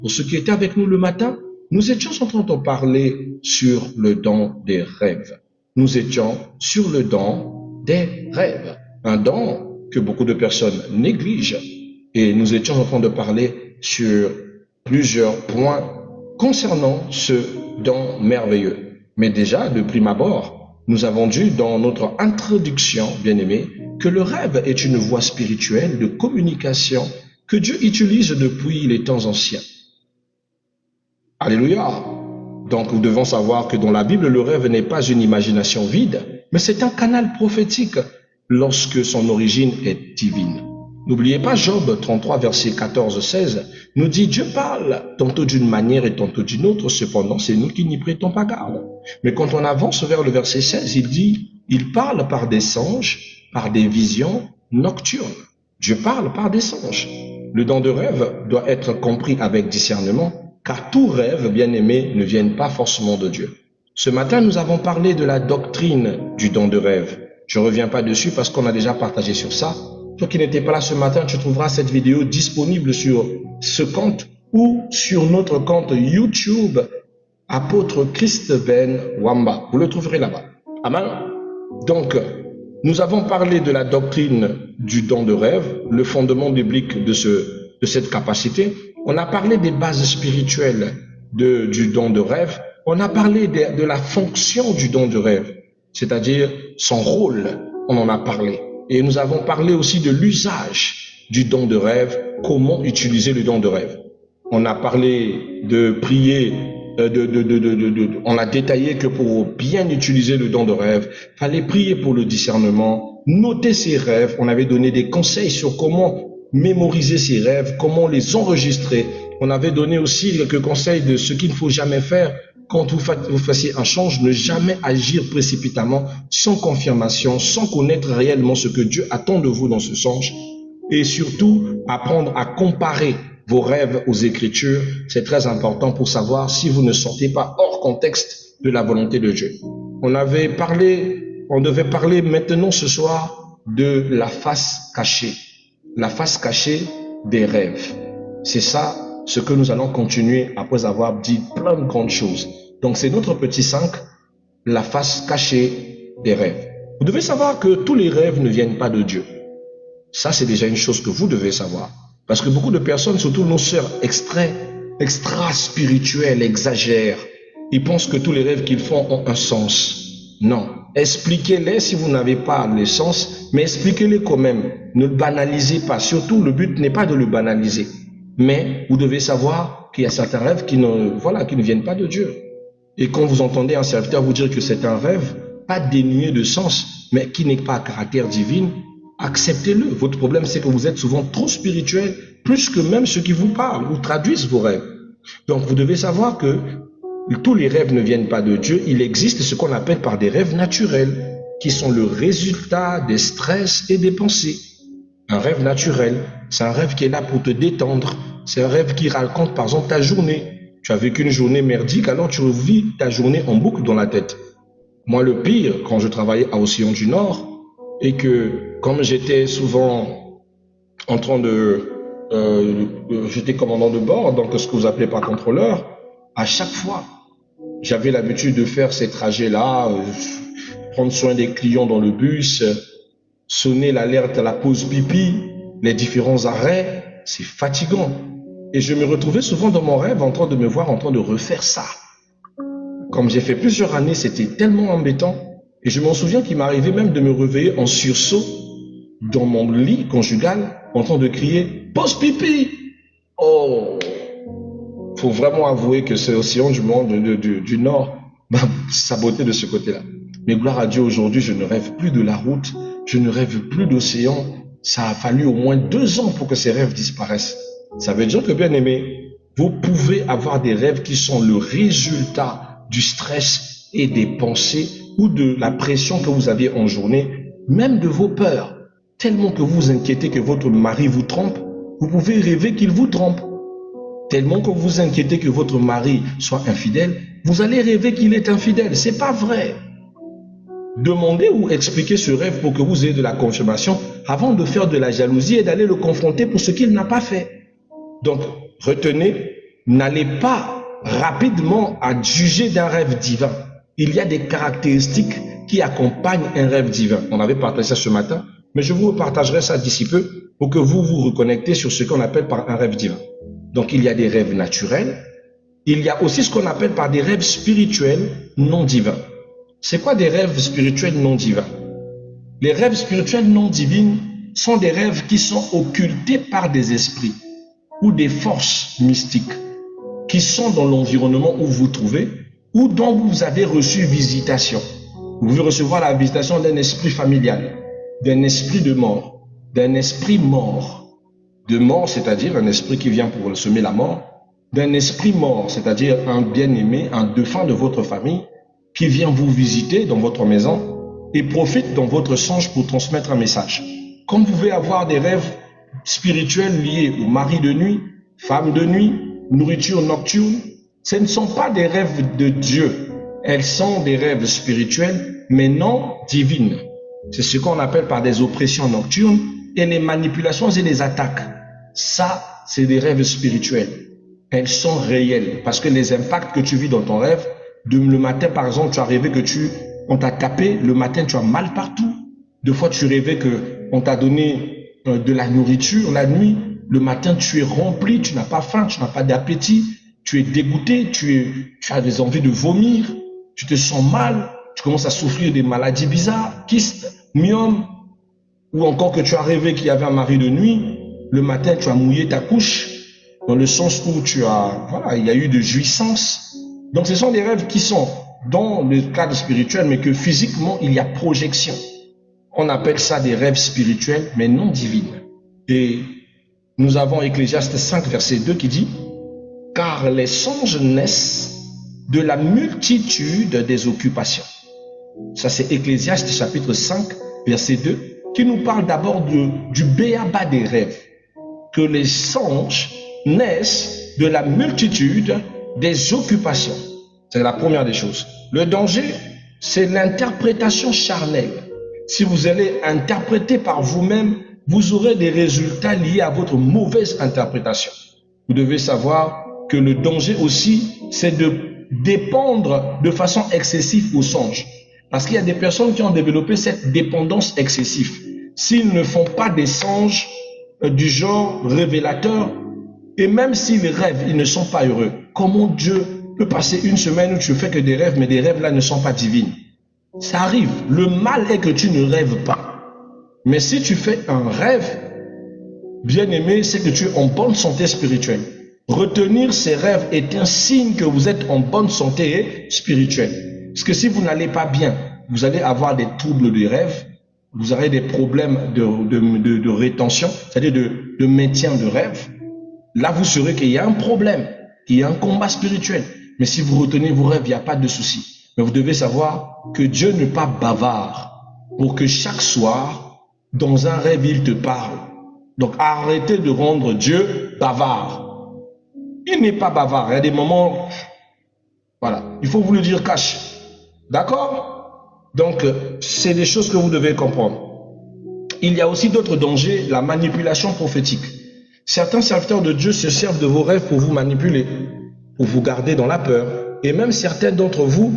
Pour ceux qui étaient avec nous le matin, nous étions en train de parler sur le don des rêves. Nous étions sur le don des rêves, un don que beaucoup de personnes négligent. Et nous étions en train de parler sur plusieurs points concernant ce don merveilleux. Mais déjà, de prime abord, nous avons dit dans notre introduction, bien-aimés, que le rêve est une voie spirituelle de communication que Dieu utilise depuis les temps anciens. Alléluia! Donc nous devons savoir que dans la Bible, le rêve n'est pas une imagination vide, mais c'est un canal prophétique lorsque son origine est divine. N'oubliez pas, Job 33, verset 14-16, nous dit « Dieu parle tantôt d'une manière et tantôt d'une autre, cependant c'est nous qui n'y prêtons pas garde. » Mais quand on avance vers le verset 16, il dit « Il parle par des songes, par des visions nocturnes. » Dieu parle par des songes. Le don de rêve doit être compris avec discernement, car tout rêve, bien-aimé, ne vient pas forcément de Dieu. Ce matin, nous avons parlé de la doctrine du don de rêve. Je ne reviens pas dessus parce qu'on a déjà partagé sur ça. Toi qui n'étais pas là ce matin, tu trouveras cette vidéo disponible sur ce compte ou sur notre compte YouTube, Apôtre Christ Ben Wamba. Vous le trouverez là-bas. Amen. Donc, nous avons parlé de la doctrine du don de rêve, le fondement biblique de cette capacité. On a parlé des bases spirituelles du don de rêve. On a parlé de la fonction du don de rêve, c'est-à-dire son rôle. On en a parlé. Et nous avons parlé aussi de l'usage du don de rêve, comment utiliser le don de rêve. On a parlé de prier, on a détaillé que pour bien utiliser le don de rêve, fallait prier pour le discernement, noter ses rêves. On avait donné des conseils sur comment mémoriser ses rêves, comment les enregistrer. On avait donné aussi quelques conseils de ce qu'il ne faut jamais faire quand vous fassiez un songe, ne jamais agir précipitamment, sans confirmation, sans connaître réellement ce que Dieu attend de vous dans ce songe. Et surtout, apprendre à comparer vos rêves aux Écritures. C'est très important pour savoir si vous ne sentez pas hors contexte de la volonté de Dieu. On devait parler maintenant ce soir de la face cachée. La face cachée des rêves. C'est ça ce que nous allons continuer après avoir dit plein de grandes choses. Donc c'est notre petit 5, la face cachée des rêves. Vous devez savoir que tous les rêves ne viennent pas de Dieu. Ça c'est déjà une chose que vous devez savoir. Parce que beaucoup de personnes, surtout nos sœurs extra spirituelles, exagèrent. Ils pensent que tous les rêves qu'ils font ont un sens. Non. Expliquez-les si vous n'avez pas le sens, mais expliquez-les quand même. Ne le banalisez pas. Surtout, le but n'est pas de le banaliser. Mais vous devez savoir qu'il y a certains rêves qui ne viennent pas de Dieu. Et quand vous entendez un serviteur vous dire que c'est un rêve, pas dénué de sens, mais qui n'est pas à caractère divin, acceptez-le. Votre problème, c'est que vous êtes souvent trop spirituel, plus que même ceux qui vous parlent ou traduisent vos rêves. Donc, vous devez savoir que tous les rêves ne viennent pas de Dieu. Il existe ce qu'on appelle par des rêves naturels, qui sont le résultat des stress et des pensées. Un rêve naturel, c'est un rêve qui est là pour te détendre. C'est un rêve qui raconte, par exemple, ta journée. Tu as vécu une journée merdique, alors tu revis ta journée en boucle dans la tête. Moi, le pire, quand je travaillais à Océan du Nord, et que, comme j'étais souvent en train j'étais commandant de bord, donc ce que vous appelez pas contrôleur, à chaque fois, j'avais l'habitude de faire ces trajets-là, prendre soin des clients dans le bus, sonner l'alerte à la pause pipi, les différents arrêts, c'est fatigant. Et je me retrouvais souvent dans mon rêve en train de me voir en train de refaire ça. Comme j'ai fait plusieurs années, c'était tellement embêtant. Et je m'en souviens qu'il m'arrivait même de me réveiller en sursaut dans mon lit conjugal en train de crier « Pause pipi !» Oh, faut vraiment avouer que c'est Océan du monde du Nord m'a saboté de ce côté-là. Mais gloire à Dieu, aujourd'hui, je ne rêve plus de la route, je ne rêve plus d'océan. Ça a fallu au moins 2 ans pour que ces rêves disparaissent. Ça veut dire que, bien aimé, vous pouvez avoir des rêves qui sont le résultat du stress et des pensées ou de la pression que vous aviez en journée, même de vos peurs. Tellement que vous vous inquiétez que votre mari vous trompe, vous pouvez rêver qu'il vous trompe. Tellement que vous vous inquiétez que votre mari soit infidèle, vous allez rêver qu'il est infidèle. C'est pas vrai. Demandez ou expliquez ce rêve pour que vous ayez de la confirmation avant de faire de la jalousie et d'aller le confronter pour ce qu'il n'a pas fait. Donc, retenez n'allez pas rapidement à juger d'un rêve divin. Il y a des caractéristiques qui accompagnent un rêve divin. On avait partagé ça ce matin, mais je vous partagerai ça d'ici peu pour que vous vous reconnectez sur ce qu'on appelle par un rêve divin. Donc il y a des rêves naturels, il y a aussi ce qu'on appelle par des rêves spirituels non divins. C'est quoi des rêves spirituels non divins? Les rêves spirituels non divins sont des rêves qui sont occultés par des esprits ou des forces mystiques qui sont dans l'environnement où vous vous trouvez ou dont vous avez reçu visitation. Vous pouvez recevoir la visitation d'un esprit familial, d'un esprit de mort, d'un esprit mort. De mort, c'est-à-dire un esprit qui vient pour semer la mort, d'un esprit mort, c'est-à-dire un bien-aimé, un défunt de votre famille, qui vient vous visiter dans votre maison et profite dans votre songe pour transmettre un message. Comme vous pouvez avoir des rêves spirituels liés au mari de nuit, femme de nuit, nourriture nocturne, ce ne sont pas des rêves de Dieu. Elles sont des rêves spirituels, mais non divines. C'est ce qu'on appelle par des oppressions nocturnes et les manipulations et les attaques. Ça, c'est des rêves spirituels. Elles sont réelles parce que les impacts que tu vis dans ton rêve, le matin par exemple, tu as rêvé que on t'a tapé, le matin tu as mal partout. Deux fois tu rêvais qu'on t'a donné de la nourriture la nuit, le matin tu es rempli, tu n'as pas faim, tu n'as pas d'appétit, tu es dégoûté, tu as des envies de vomir, tu te sens mal, tu commences à souffrir des maladies bizarres, kystes, myome, ou encore que tu as rêvé qu'il y avait un mari de nuit, le matin tu as mouillé ta couche, dans le sens où il y a eu de jouissance. Donc ce sont des rêves qui sont dans le cadre spirituel, mais que physiquement il y a projection. On appelle ça des rêves spirituels, mais non divines. Et nous avons Ecclésiaste 5, verset 2 qui dit « Car les songes naissent de la multitude des occupations. » Ça c'est Ecclésiaste chapitre 5, verset 2, qui nous parle d'abord du béaba des rêves. Que les songes naissent de la multitude des occupations. C'est la première des choses. Le danger, c'est l'interprétation charnelle. Si vous allez interpréter par vous-même, vous aurez des résultats liés à votre mauvaise interprétation. Vous devez savoir que le danger aussi, c'est de dépendre de façon excessive aux songes. Parce qu'il y a des personnes qui ont développé cette dépendance excessive. S'ils ne font pas des songes du genre révélateur, et même s'ils rêvent, ils ne sont pas heureux. Comment Dieu peut passer une semaine où tu fais que des rêves, mais des rêves là ne sont pas divines? Ça arrive. Le mal est que tu ne rêves pas. Mais si tu fais un rêve, bien aimé, c'est que tu es en bonne santé spirituelle. Retenir ces rêves est un signe que vous êtes en bonne santé spirituelle. Parce que si vous n'allez pas bien, vous allez avoir des troubles de rêve, vous aurez des problèmes de rétention, c'est-à-dire de maintien de rêve. Là, vous saurez qu'il y a un problème, qu'il y a un combat spirituel. Mais si vous retenez vos rêves, il n'y a pas de souci. Mais vous devez savoir que Dieu n'est pas bavard pour que chaque soir, dans un rêve, il te parle. Donc, arrêtez de rendre Dieu bavard. Il n'est pas bavard. Il y a des moments, voilà, il faut vous le dire cash. D'accord? Donc, c'est des choses que vous devez comprendre. Il y a aussi d'autres dangers, la manipulation prophétique. Certains serviteurs de Dieu se servent de vos rêves pour vous manipuler, pour vous garder dans la peur. Et même certains d'entre vous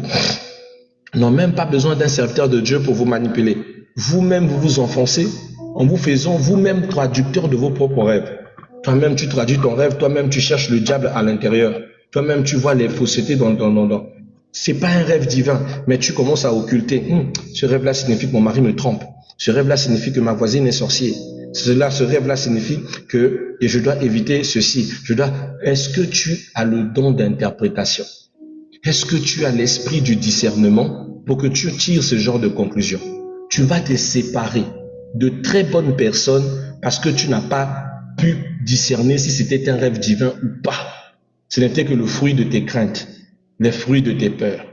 n'ont même pas besoin d'un serviteur de Dieu pour vous manipuler. Vous-même, vous vous enfoncez en vous faisant vous-même traducteur de vos propres rêves. Toi-même, tu traduis ton rêve. Toi-même, tu cherches le diable à l'intérieur. Toi-même, tu vois les faussetés dans. C'est pas un rêve divin, mais tu commences à occulter. Ce rêve-là signifie que mon mari me trompe. Ce rêve-là signifie que ma voisine est sorcière. Ce rêve-là signifie que je dois éviter ceci. Est-ce que tu as le don d'interprétation? Est-ce que tu as l'esprit du discernement pour que tu tires ce genre de conclusion? Tu vas te séparer de très bonnes personnes parce que tu n'as pas pu discerner si c'était un rêve divin ou pas. Ce n'était que le fruit de tes craintes, les fruits de tes peurs.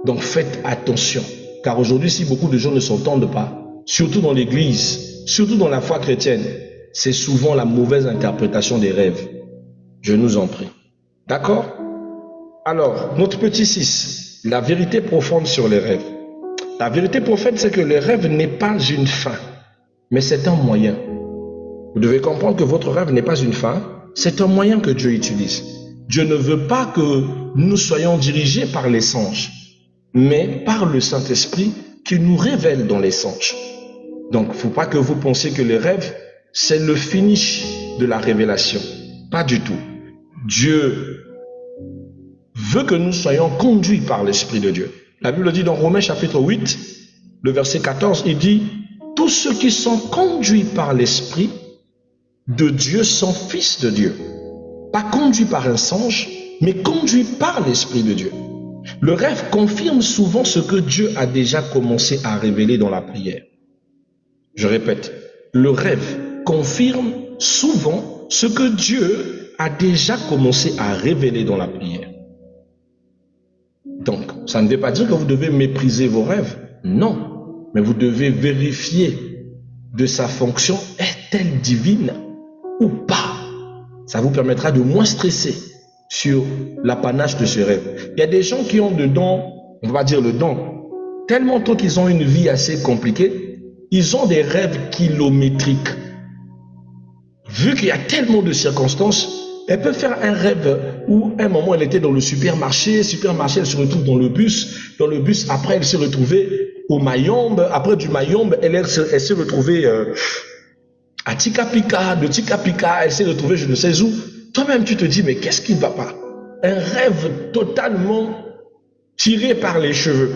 Donc faites attention, car aujourd'hui, si beaucoup de gens ne s'entendent pas, surtout dans l'église, surtout dans la foi chrétienne, c'est souvent la mauvaise interprétation des rêves. Je nous en prie. D'accord? Alors, notre petit 6, la vérité profonde sur les rêves. La vérité profonde, c'est que le rêve n'est pas une fin, mais c'est un moyen. Vous devez comprendre que votre rêve n'est pas une fin, c'est un moyen que Dieu utilise. Dieu ne veut pas que nous soyons dirigés par les songes, mais par le Saint-Esprit qui nous révèle dans les songes. Donc, il ne faut pas que vous pensiez que les rêves, c'est le finish de la révélation. Pas du tout. Dieu veut que nous soyons conduits par l'Esprit de Dieu. La Bible dit dans Romains chapitre 8, le verset 14, il dit « Tous ceux qui sont conduits par l'Esprit de Dieu sont fils de Dieu. » Pas conduits par un songe, mais conduits par l'Esprit de Dieu. Le rêve confirme souvent ce que Dieu a déjà commencé à révéler dans la prière. Je répète, le rêve confirme souvent ce que Dieu a déjà commencé à révéler dans la prière. Donc, ça ne veut pas dire que vous devez mépriser vos rêves. Non, mais vous devez vérifier de sa fonction, est-elle divine ou pas? Ça vous permettra de moins stresser sur l'apanage de ce rêve. Il y a des gens qui ont le don, on va dire le don, tellement tôt qu'ils ont une vie assez compliquée, ils ont des rêves kilométriques. Vu qu'il y a tellement de circonstances, elle peut faire un rêve où un moment elle était dans le supermarché, elle se retrouve dans le bus, après elle s'est retrouvée au Mayombe, après du Mayombe, elle s'est retrouvée à Tikapika, de Tikapika, elle s'est retrouvée je ne sais où. Toi-même tu te dis mais qu'est-ce qui ne va pas? Un rêve totalement tiré par les cheveux.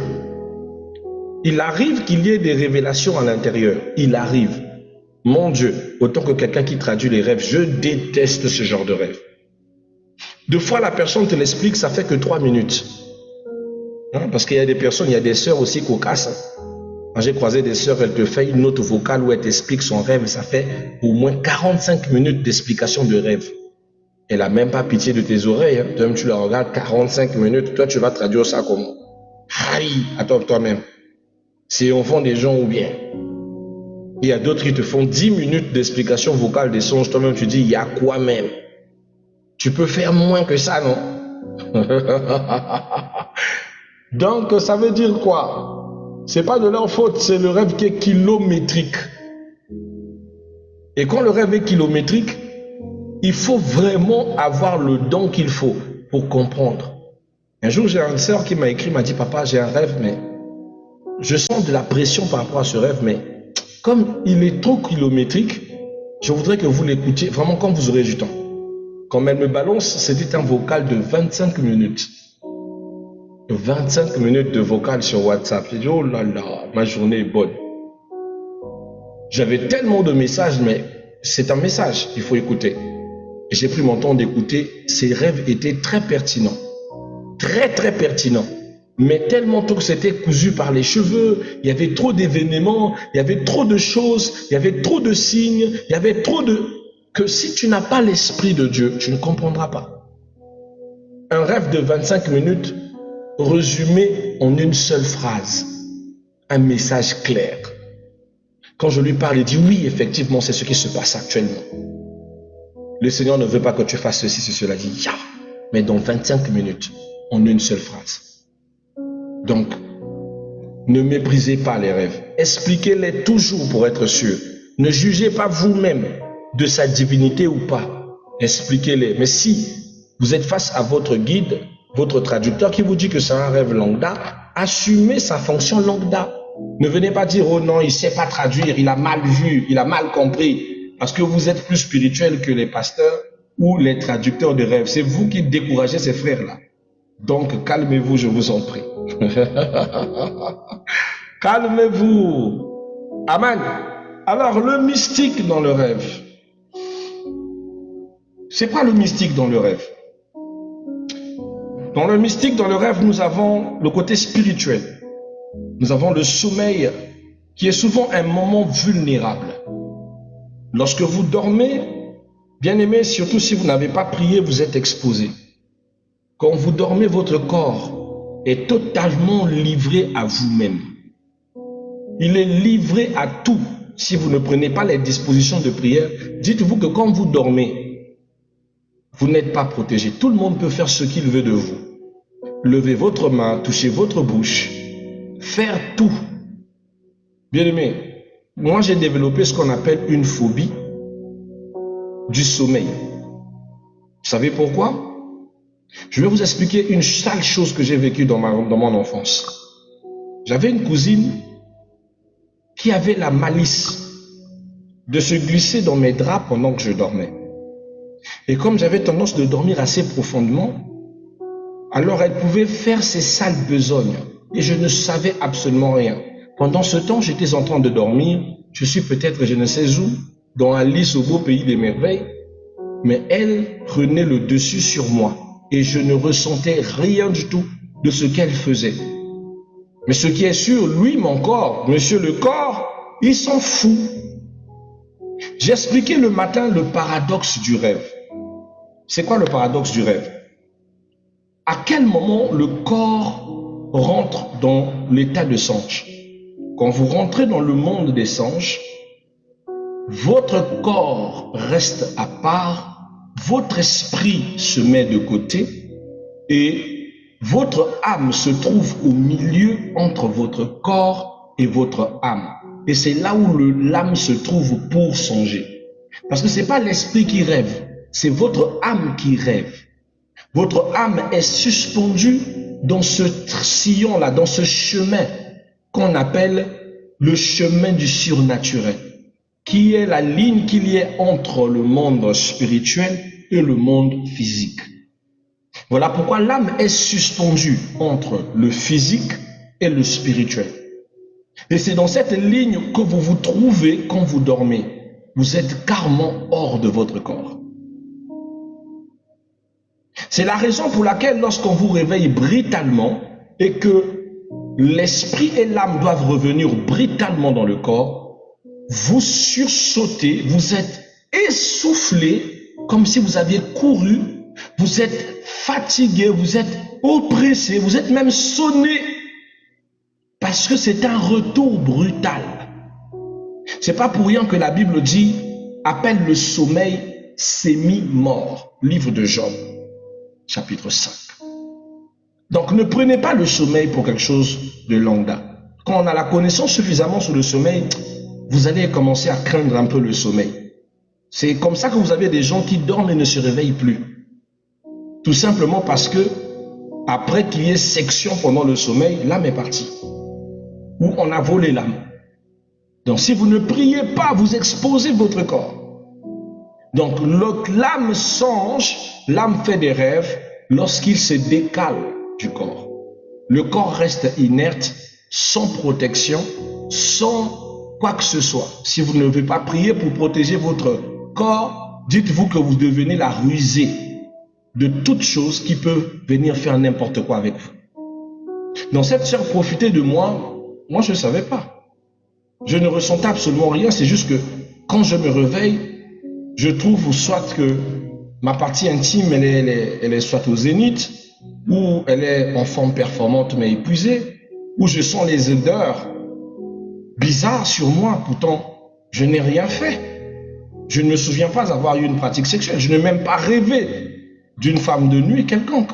Il arrive qu'il y ait des révélations à l'intérieur, il arrive. Mon Dieu, autant que quelqu'un qui traduit les rêves, je déteste ce genre de rêve. Deux fois, la personne te l'explique, ça fait que 3 minutes. Parce qu'il y a des personnes, il y a des sœurs aussi cocasses. Quand j'ai croisé des sœurs, elles te font une note vocale où elle t'explique son rêve. Ça fait au moins 45 minutes d'explication de rêve. Elle n'a même pas pitié de tes oreilles. Toi-même, tu la regardes 45 minutes. Toi, tu vas traduire ça comment? Aïe, attends toi-même. C'est enfant des gens ou bien? Il y a d'autres qui te font 10 minutes d'explication vocale des songes. Toi-même, tu dis, il y a quoi même? Tu peux faire moins que ça, non? Donc, ça veut dire quoi? C'est pas de leur faute, c'est le rêve qui est kilométrique. Et quand le rêve est kilométrique, il faut vraiment avoir le don qu'il faut pour comprendre. Un jour, j'ai une sœur qui m'a écrit, m'a dit, papa, j'ai un rêve, mais je sens de la pression par rapport à ce rêve, mais comme il est trop kilométrique, je voudrais que vous l'écoutiez vraiment quand vous aurez du temps. Quand elle me balance, c'était un vocal de 25 minutes. 25 minutes de vocal sur WhatsApp. J'ai dit, oh là là, ma journée est bonne. J'avais tellement de messages, mais c'est un message, il faut écouter. Et j'ai pris mon temps d'écouter. Ces rêves étaient très pertinents. Très, très pertinents. Mais tellement tôt que c'était cousu par les cheveux, il y avait trop d'événements, il y avait trop de choses, il y avait trop de signes, il y avait trop de... que si tu n'as pas l'Esprit de Dieu, tu ne comprendras pas. Un rêve de 25 minutes résumé en une seule phrase. Un message clair. Quand je lui parle, il dit oui, effectivement, c'est ce qui se passe actuellement. Le Seigneur ne veut pas que tu fasses ceci, cela, dit, ya, mais dans 25 minutes, en une seule phrase. Donc, ne méprisez pas les rêves. Expliquez-les toujours pour être sûr. Ne jugez pas vous-même de sa divinité ou pas. Expliquez-les. Mais si vous êtes face à votre guide, votre traducteur qui vous dit que c'est un rêve lambda, assumez sa fonction lambda. Ne venez pas dire, oh non, il ne sait pas traduire, il a mal vu, il a mal compris. Parce que vous êtes plus spirituel que les pasteurs ou les traducteurs de rêves. C'est vous qui découragez ces frères-là. Donc, calmez-vous, je vous en prie. Calmez-vous. Amen. Alors, le mystique dans le rêve. C'est pas le mystique dans le rêve. Dans le mystique, dans le rêve, nous avons le côté spirituel. Nous avons le sommeil qui est souvent un moment vulnérable. Lorsque vous dormez, bien aimé, surtout si vous n'avez pas prié, vous êtes exposé. Quand vous dormez, votre corps est totalement livré à vous-même. Il est livré à tout. Si vous ne prenez pas les dispositions de prière, dites-vous que quand vous dormez, vous n'êtes pas protégé. Tout le monde peut faire ce qu'il veut de vous. Levez votre main, touchez votre bouche, faire tout. Bien aimé, moi j'ai développé ce qu'on appelle une phobie du sommeil. Vous savez pourquoi? Je vais vous expliquer une sale chose que j'ai vécue dans mon enfance. J'avais une cousine qui avait la malice de se glisser dans mes draps pendant que je dormais. Et comme j'avais tendance de dormir assez profondément, alors elle pouvait faire ses sales besognes et je ne savais absolument rien. Pendant ce temps, j'étais en train de dormir. Je suis peut-être, je ne sais où, dans Alice au beau pays des merveilles, mais elle prenait le dessus sur moi et je ne ressentais rien du tout de ce qu'elle faisait. Mais ce qui est sûr, lui, mon corps, monsieur le corps, il s'en fout. J'ai expliqué le matin le paradoxe du rêve. C'est quoi le paradoxe du rêve? À quel moment le corps rentre dans l'état de songe? Quand vous rentrez dans le monde des songes, votre corps reste à part, votre esprit se met de côté et votre âme se trouve au milieu entre votre corps et votre âme. Et c'est là où l'âme se trouve pour songer. Parce que ce n'est pas l'esprit qui rêve, c'est votre âme qui rêve. Votre âme est suspendue dans ce sillon-là, dans ce chemin qu'on appelle le chemin du surnaturel, qui est la ligne qu'il y a entre le monde spirituel et le monde physique. Voilà pourquoi l'âme est suspendue entre le physique et le spirituel. Et c'est dans cette ligne que vous vous trouvez quand vous dormez. Vous êtes carrément hors de votre corps. C'est la raison pour laquelle lorsqu'on vous réveille brutalement et que l'esprit et l'âme doivent revenir brutalement dans le corps, vous sursautez, vous êtes essoufflé comme si vous aviez couru, vous êtes fatigué, vous êtes oppressé, vous êtes même sonné parce que c'est un retour brutal. C'est pas pour rien que la Bible dit appelle le sommeil semi-mort, livre de Job, chapitre 5. Donc ne prenez pas le sommeil pour quelque chose de lambda. Quand on a la connaissance suffisamment sur le sommeil, vous allez commencer à craindre un peu le sommeil. C'est comme ça que vous avez des gens qui dorment et ne se réveillent plus. Tout simplement parce que après qu'il y ait section pendant le sommeil, l'âme est partie. Ou on a volé l'âme. Donc si vous ne priez pas, vous exposez votre corps. Donc l'âme songe, l'âme fait des rêves lorsqu'il se décale du corps. Le corps reste inerte, sans protection, sans quoi que ce soit. Si vous ne devez pas prier pour protéger votre corps, dites-vous que vous devenez la rusée de toute chose qui peut venir faire n'importe quoi avec vous. Donc cette sœur profitait de moi je ne savais pas. Je ne ressentais absolument rien, c'est juste que quand je me réveille, je trouve soit que ma partie intime, elle est soit au zénith, ou elle est en forme performante mais épuisée, ou je sens les odeurs bizarres sur moi, pourtant je n'ai rien fait. Je ne me souviens pas avoir eu une pratique sexuelle, je n'ai même pas rêvé d'une femme de nuit quelconque.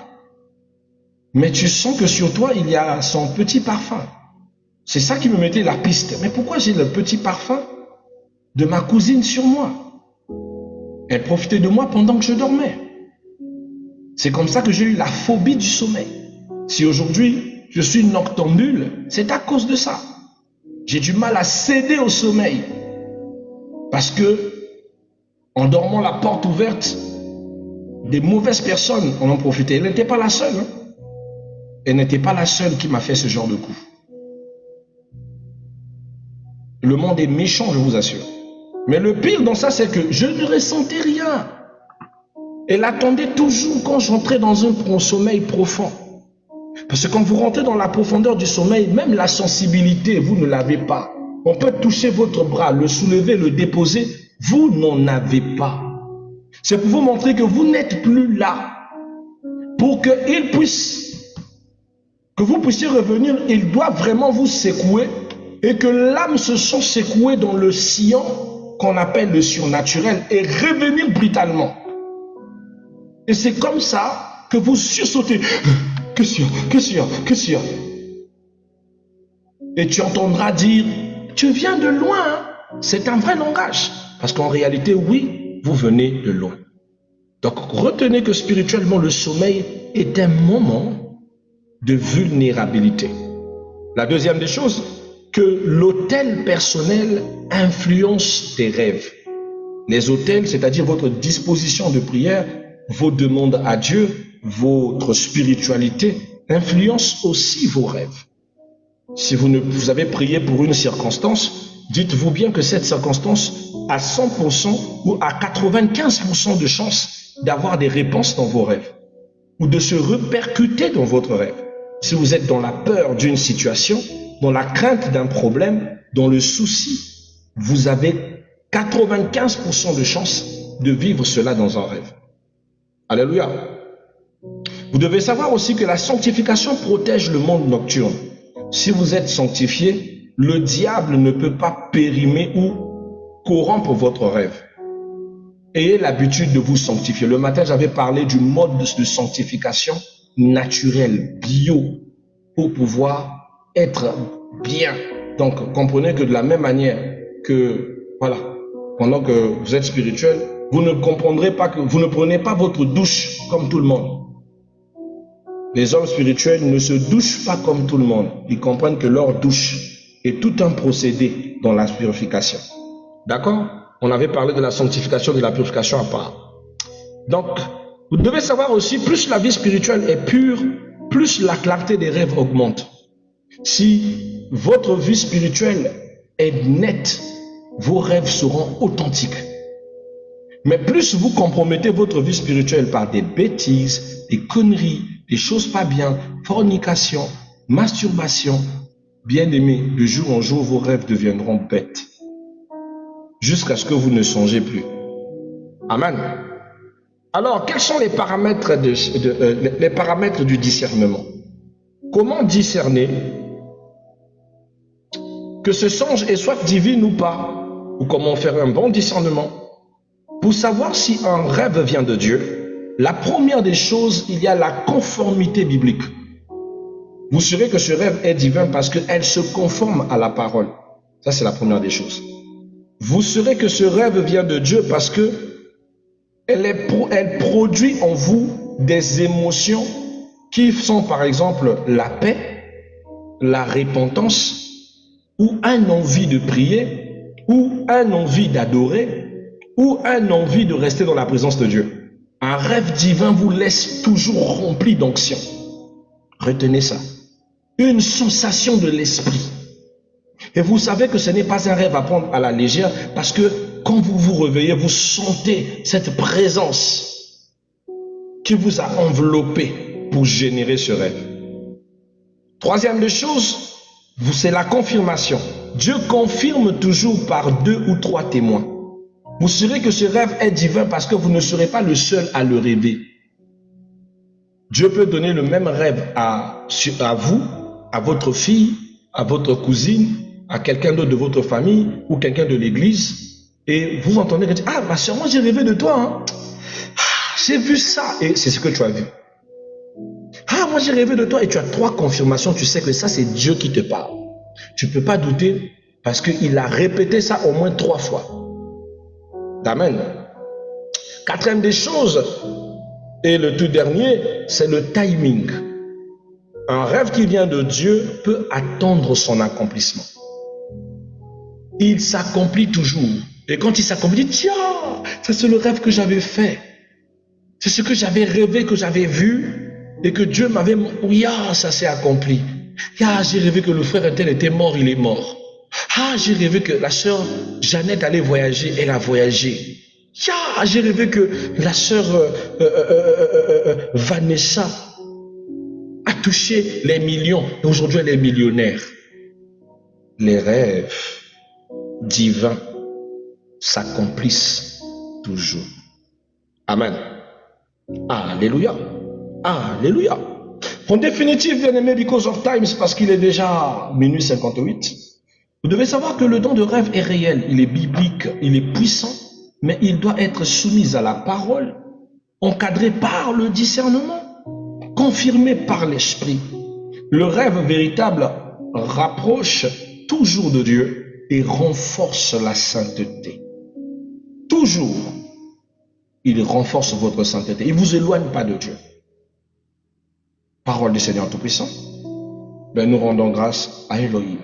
Mais tu sens que sur toi, il y a son petit parfum. C'est ça qui me mettait la piste. Mais pourquoi j'ai le petit parfum de ma cousine sur moi? Elle profitait de moi pendant que je dormais. C'est comme ça que j'ai eu la phobie du sommeil. Si aujourd'hui, je suis noctambule, c'est à cause de ça. J'ai du mal à céder au sommeil. Parce que, en dormant la porte ouverte, des mauvaises personnes en ont profité. Elle n'était pas la seule. Elle n'était pas la seule qui m'a fait ce genre de coup. Le monde est méchant, je vous assure. Mais le pire dans ça, c'est que je ne ressentais rien. Elle attendait toujours quand j'entrais dans un sommeil profond. Parce que quand vous rentrez dans la profondeur du sommeil, même la sensibilité, vous ne l'avez pas. On peut toucher votre bras, le soulever, le déposer. Vous n'en avez pas. C'est pour vous montrer que vous n'êtes plus là. Pour que vous puissiez revenir, il doit vraiment vous secouer et que l'âme se sent secouée dans le sillon qu'on appelle le surnaturel et revenir brutalement. Et c'est comme ça que vous sursautez. Que sûr. Et tu entendras dire, tu viens de loin. C'est un vrai langage. Parce qu'en réalité, oui, vous venez de loin. Donc, retenez que spirituellement, le sommeil est un moment de vulnérabilité. La deuxième des choses, que l'autel personnel influence tes rêves. Les autels, c'est-à-dire votre disposition de prière, vos demandes à Dieu, votre spiritualité, influencent aussi vos rêves. Si vous avez prié pour une circonstance, dites-vous bien que cette circonstance a 100% ou à 95% de chances d'avoir des réponses dans vos rêves ou de se répercuter dans votre rêve. Si vous êtes dans la peur d'une situation, dans la crainte d'un problème, dans le souci, vous avez 95% de chances de vivre cela dans un rêve. Alléluia. Vous devez savoir aussi que la sanctification protège le monde nocturne. Si vous êtes sanctifié, le diable ne peut pas périmer ou corrompre votre rêve. Ayez l'habitude de vous sanctifier. Le matin, j'avais parlé du mode de sanctification naturel, bio, pour pouvoir être bien. Donc, comprenez que de la même manière que, voilà, pendant que vous êtes spirituel, vous ne comprendrez pas que vous ne prenez pas votre douche comme tout le monde. Les hommes spirituels ne se douchent pas comme tout le monde. Ils comprennent que leur douche est tout un procédé dans la purification. D'accord? On avait parlé de la sanctification et de la purification à part. Donc, vous devez savoir aussi, plus la vie spirituelle est pure, plus la clarté des rêves augmente. Si votre vie spirituelle est nette, vos rêves seront authentiques. Mais plus vous compromettez votre vie spirituelle par des bêtises, des conneries, des choses pas bien, fornication, masturbation, bien aimé, de jour en jour, vos rêves deviendront bêtes. Jusqu'à ce que vous ne songez plus. Amen. Alors, quels sont les paramètres, les paramètres du discernement? Comment discerner que ce songe est soit divin ou pas? Ou comment faire un bon discernement? Pour savoir si un rêve vient de Dieu, la première des choses, il y a la conformité biblique. Vous saurez que ce rêve est divin parce qu'elle se conforme à la parole. Ça, c'est la première des choses. Vous saurez que ce rêve vient de Dieu parce que elle produit en vous des émotions qui sont par exemple la paix, la repentance, ou un envie de prier, ou un envie d'adorer, ou un envie de rester dans la présence de Dieu. Un rêve divin vous laisse toujours rempli d'onction. Retenez ça. Une sensation de l'esprit. Et vous savez que ce n'est pas un rêve à prendre à la légère parce que quand vous vous réveillez, vous sentez cette présence qui vous a enveloppé pour générer ce rêve. Troisième des choses, c'est la confirmation. Dieu confirme toujours par 2 ou 3 témoins. Vous saurez que ce rêve est divin parce que vous ne serez pas le seul à le rêver. Dieu peut donner le même rêve à vous, à votre fille, à votre cousine, à quelqu'un d'autre de votre famille ou quelqu'un de l'église. Et vous entendez que ah, ma soeur, moi j'ai rêvé de toi. Hein. J'ai vu ça. Et c'est ce que tu as vu. Ah, moi j'ai rêvé de toi. Et tu as 3 confirmations. Tu sais que ça, c'est Dieu qui te parle. Tu ne peux pas douter parce qu'il a répété ça au moins 3 fois. Amen. 4e des choses, et le tout dernier, c'est le timing. Un rêve qui vient de Dieu peut attendre son accomplissement. Il s'accomplit toujours. Et quand il s'accomplit, tiens, ça c'est le rêve que j'avais fait. C'est ce que j'avais rêvé, que j'avais vu, et que Dieu m'avait... Oui, ça s'est accompli. J'ai rêvé que le frère untel était mort, il est mort. J'ai rêvé que la sœur Jeannette allait voyager, elle a voyagé. J'ai rêvé que la sœur Vanessa a touché les millions. Et aujourd'hui, elle est millionnaire. Les rêves divins s'accomplissent toujours. Amen. Alléluia. Alléluia. En définitive, bien aimé, because of time, parce qu'il est déjà minuit 58, vous devez savoir que le don de rêve est réel, il est biblique, il est puissant, mais il doit être soumis à la parole, encadré par le discernement, confirmé par l'esprit. Le rêve véritable rapproche toujours de Dieu et renforce la sainteté. Toujours. il renforce votre sainteté. Il ne vous éloigne pas de Dieu. Parole du Seigneur Tout-Puissant. Nous rendons grâce à Elohim.